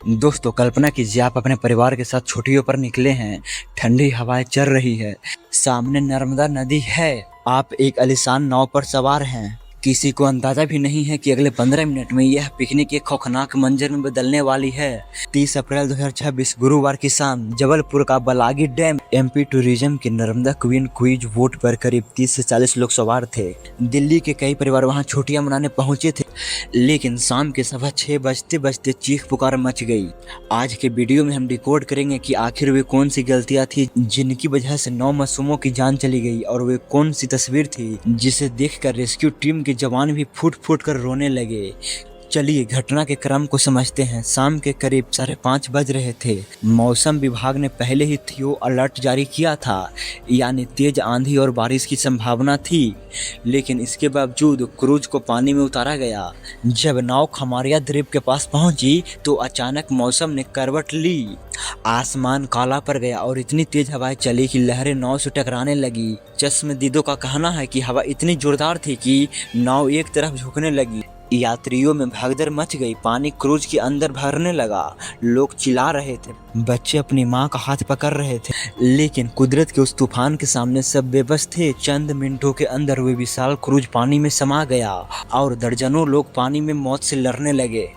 दोस्तों कल्पना कीजिए आप अपने परिवार के साथ छुट्टियों पर निकले हैं। ठंडी हवाएं चल रही है, सामने नर्मदा नदी है। आप एक आलीशान नाव पर सवार हैं। किसी को अंदाजा भी नहीं है कि अगले 15 मिनट में यह पिकनिक एक खौफनाक मंजर में बदलने वाली है। 30 अप्रैल 2026 गुरुवार की शाम जबलपुर का बलागी डैम एमपी टूरिज्म के नर्मदा क्वीन क्रूज बोट पर करीब 30 से 40 लोग सवार थे। दिल्ली के कई परिवार वहां छुट्टियां मनाने पहुंचे थे, लेकिन शाम के सवा 6 बजते बजते चीख पुकार मच गई। आज के वीडियो में हम डिकोड करेंगे कि आखिर वे कौन सी गलतियां थी जिनकी वजह से 9 मासूमों की जान चली गई, और वे कौन सी तस्वीर थी जिसे देखकर रेस्क्यू टीम के जवान भी फूट फूट कर रोने लगे। चलिए घटना के क्रम को समझते हैं। शाम के करीब 5:30 बज रहे थे। मौसम विभाग ने पहले ही थियो अलर्ट जारी किया था, यानी तेज आंधी और बारिश की संभावना थी, लेकिन इसके बावजूद क्रूज को पानी में उतारा गया। जब नाव खमारिया द्वीप के पास पहुंची तो अचानक मौसम ने करवट ली। आसमान काला पड़ गया और इतनी तेज हवाएं चली कि लहरें नाव से टकराने लगी। चश्मदीदों का कहना है कि हवा इतनी जोरदार थी कि नाव एक तरफ झुकने लगी। यात्रियों में भगदड़ मच गई। पानी क्रूज के अंदर भरने लगा। लोग चिल्ला रहे थे, बच्चे अपनी मां का हाथ पकड़ रहे थे, लेकिन कुदरत के उस तूफान के सामने सब बेबस थे। चंद मिनटों के अंदर वे विशाल क्रूज पानी में समा गया और दर्जनों लोग पानी में मौत से लड़ने लगे।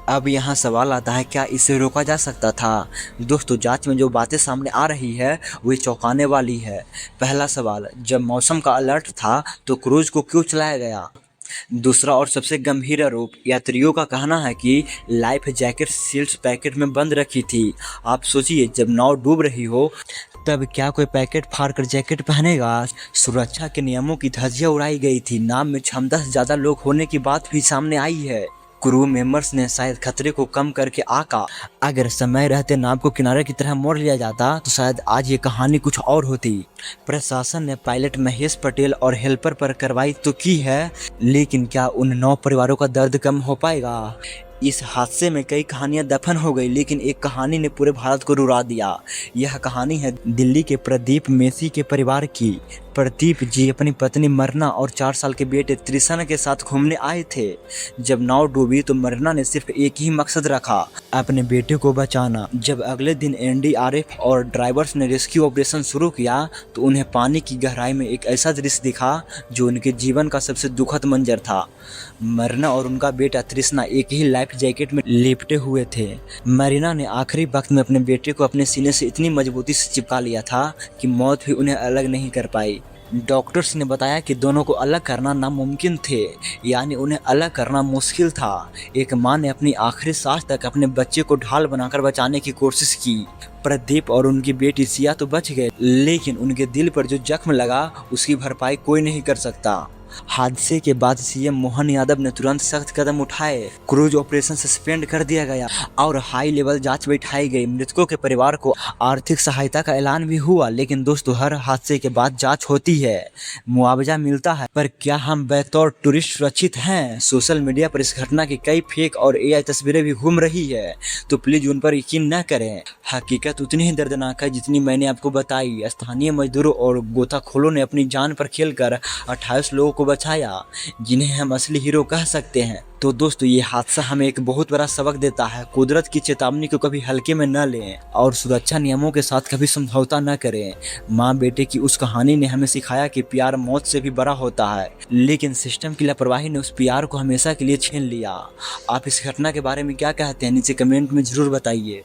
अब यहाँ सवाल आता है, क्या इसे रोका जा सकता था? दोस्तों, जांच में जो बातें सामने आ रही है वे चौंकाने वाली है। पहला सवाल, जब मौसम का अलर्ट था तो क्रूज को क्यों चलाया गया? दूसरा और सबसे गंभीर आरोप, यात्रियों का कहना है कि लाइफ जैकेट सील्स पैकेट में बंद रखी थी। आप सोचिए, जब नाव डूब रही हो तब क्या कोई पैकेट फाड़कर जैकेट पहनेगा? सुरक्षा के नियमों की धज्जियां उड़ाई गई थी। नाव में क्षमता से ज्यादा लोग होने की बात भी सामने आई है। क्रू मेंबर्स ने शायद खतरे को कम करके आका। अगर समय रहते नाव को किनारे की तरह मोड़ लिया जाता तो शायद आज ये कहानी कुछ और होती। प्रशासन ने पायलट महेश पटेल और हेल्पर पर कार्रवाई तो की है, लेकिन क्या उन 9 परिवारों का दर्द कम हो पाएगा? इस हादसे में कई कहानियां दफन हो गई, लेकिन एक कहानी ने पूरे भारत को रुला दिया। यह कहानी है दिल्ली के प्रदीप मेसी के परिवार की। प्रदीप जी अपनी पत्नी मरना और 4 साल के बेटे त्रिशन के साथ घूमने आए थे। जब नाव डूबी तो मरना ने सिर्फ एक ही मकसद रखा, अपने बेटे को बचाना। जब अगले दिन एनडीआरएफ और ड्राइवर्स ने रेस्क्यू ऑपरेशन शुरू किया तो उन्हें पानी की गहराई में एक ऐसा दृश्य दिखा जो उनके जीवन का सबसे दुखद मंजर था। मरना और उनका बेटा तृष्णा एक ही लाइफ जैकेट में लिपटे हुए थे। मरीना ने आखिरी वक्त में अपने बेटे को अपने सीने से इतनी मजबूती से चिपका लिया था कि मौत भी उन्हें अलग नहीं कर पाई। डॉक्टर्स ने बताया कि दोनों को अलग करना नामुमकिन थे, यानी उन्हें अलग करना मुश्किल था। एक मां ने अपनी आखिरी सांस तक अपने बच्चे को ढाल बनाकर बचाने की कोशिश की। प्रदीप और उनकी बेटी सिया तो बच गए, लेकिन उनके दिल पर जो जख्म लगा उसकी भरपाई कोई नहीं कर सकता। हादसे के बाद सीएम मोहन यादव ने तुरंत सख्त कदम उठाए। क्रूज ऑपरेशन सस्पेंड कर दिया गया और हाई लेवल जांच बैठाई गई। मृतकों के परिवार को आर्थिक सहायता का ऐलान भी हुआ। लेकिन दोस्तों, हर हादसे के बाद जांच होती है, मुआवजा मिलता है, पर क्या हम बतौर टूरिस्ट सुरक्षित हैं? सोशल मीडिया पर इस घटना की कई फेक और एआई तस्वीरें भी घूम रही है, तो प्लीज उन पर यकीन न करें। हकीकत उतनी ही दर्दनाक है जितनी मैंने आपको बताई। स्थानीय मजदूरों और गोताखोरों ने अपनी जान पर खेलकर 28 लोगों को बचाया, जिन्हें हम असली हीरो कह सकते हैं। तो दोस्तों, ये हादसा हमें एक बहुत बड़ा सबक देता है। कुदरत की चेतावनी को कभी हल्के में न लें और सुरक्षा नियमों के साथ कभी समझौता न करें। माँ बेटे की उस कहानी ने हमें सिखाया कि प्यार मौत से भी बड़ा होता है, लेकिन सिस्टम की लापरवाही ने उस प्यार को हमेशा के लिए छीन लिया। आप इस घटना के बारे में क्या कहते हैं? नीचे कमेंट में जरूर बताइए।